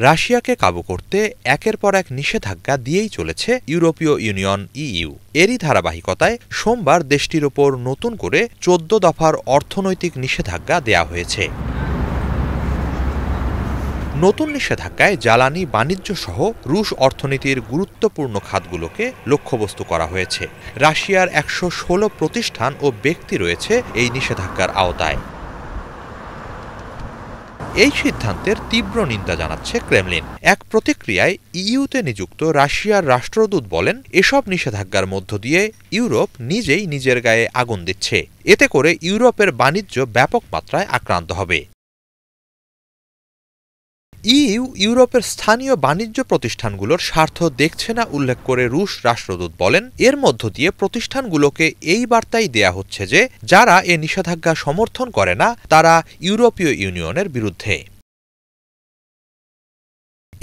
রাশিয়াকে কাবু করতে একের পর এক নিষেধাজ্ঞা দিয়েই চলেছে ইউরোপীয় ইউনিয়ন ইইউ। এরই ধারাবাহিকতায় সোমবার দেশটির ওপর নতুন করে ১৪ দফার অর্থনৈতিক নিষেধাজ্ঞা দেয়া হয়েছে। নতুন নিষেধাজ্ঞায় জ্বালানি, বাণিজ্য সহ রুশ অর্থনীতির গুরুত্বপূর্ণ খাতগুলোকে লক্ষ্যবস্তু করা হয়েছে। রাশিয়ার ১১৬ প্রতিষ্ঠান ও ব্যক্তি রয়েছে এই নিষেধাজ্ঞার আওতায়। এই সিদ্ধান্তের তীব্র নিন্দা জানাচ্ছে ক্রেমলিন। এক প্রতিক্রিয়ায় ইইউতে নিযুক্ত রাশিয়ার রাষ্ট্রদূত বলেন, এসব নিষেধাজ্ঞার মধ্য দিয়ে ইউরোপ নিজেই নিজের গায়ে আগুন দিচ্ছে। এতে করে ইউরোপের বাণিজ্য ব্যাপক মাত্রায় আক্রান্ত হবে। ইইউ ইউরোপের স্থানীয় বাণিজ্য প্রতিষ্ঠানগুলোর স্বার্থ দেখছে না উল্লেখ করে রুশ রাষ্ট্রদূত বলেন, এর মধ্য দিয়ে প্রতিষ্ঠানগুলোকে এই বার্তাই দেয়া হচ্ছে যে যারা এ নিষেধাজ্ঞা সমর্থন করে না তারা ইউরোপীয় ইউনিয়নের বিরুদ্ধে।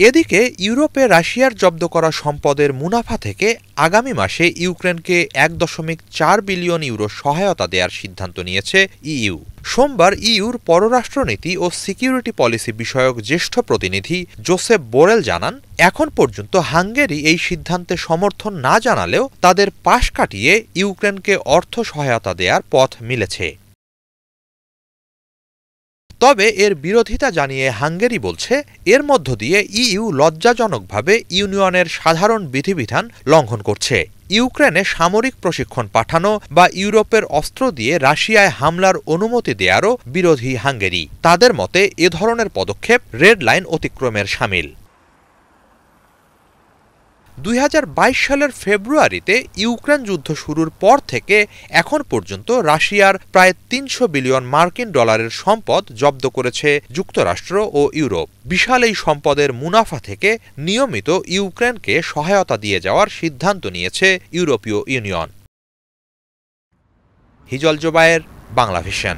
এদিকে ইউরোপে রাশিয়ার জব্দ করা সম্পদের মুনাফা থেকে আগামী মাসে ইউক্রেনকে ১.৪ বিলিয়ন ইউরো সহায়তা দেওয়ার সিদ্ধান্ত নিয়েছে ইইউ। সোমবার ইইউর পররাষ্ট্রনীতি ও সিকিউরিটি পলিসি বিষয়ক জ্যেষ্ঠ প্রতিনিধি জোসেফ বোরেল জানান, এখন পর্যন্ত হাঙ্গেরি এই সিদ্ধান্তে সমর্থন না জানালেও তাদের পাশ কাটিয়ে ইউক্রেনকে অর্থ সহায়তা দেওয়ার পথ মিলেছে। তবে এর বিরোধিতা জানিয়ে হাঙ্গেরি বলছে, এর মধ্য দিয়ে ইইউ লজ্জাজনকভাবে ইউনিয়নের সাধারণ বিধিবিধান লঙ্ঘন করছে। ইউক্রেনে সামরিক প্রশিক্ষণ পাঠানো বা ইউরোপের অস্ত্র দিয়ে রাশিয়ায় হামলার অনুমতি দেয়ারও বিরোধী হাঙ্গেরি। তাদের মতে এ ধরনের পদক্ষেপ রেড লাইন অতিক্রমের শামিল। ২০২২ সালের ফেব্রুয়ারিতে ইউক্রেন যুদ্ধ শুরুর পর থেকে এখন পর্যন্ত রাশিয়ার প্রায় ৩০০ বিলিয়ন মার্কিন ডলারের সম্পদ জব্দ করেছে যুক্তরাষ্ট্র ও ইউরোপ। বিশাল এই সম্পদের মুনাফা থেকে নিয়মিত ইউক্রেনকে সহায়তা দিয়ে যাওয়ার সিদ্ধান্ত নিয়েছে ইউরোপীয় ইউনিয়ন। হিজল জোবায়ের, বাংলাভিশন।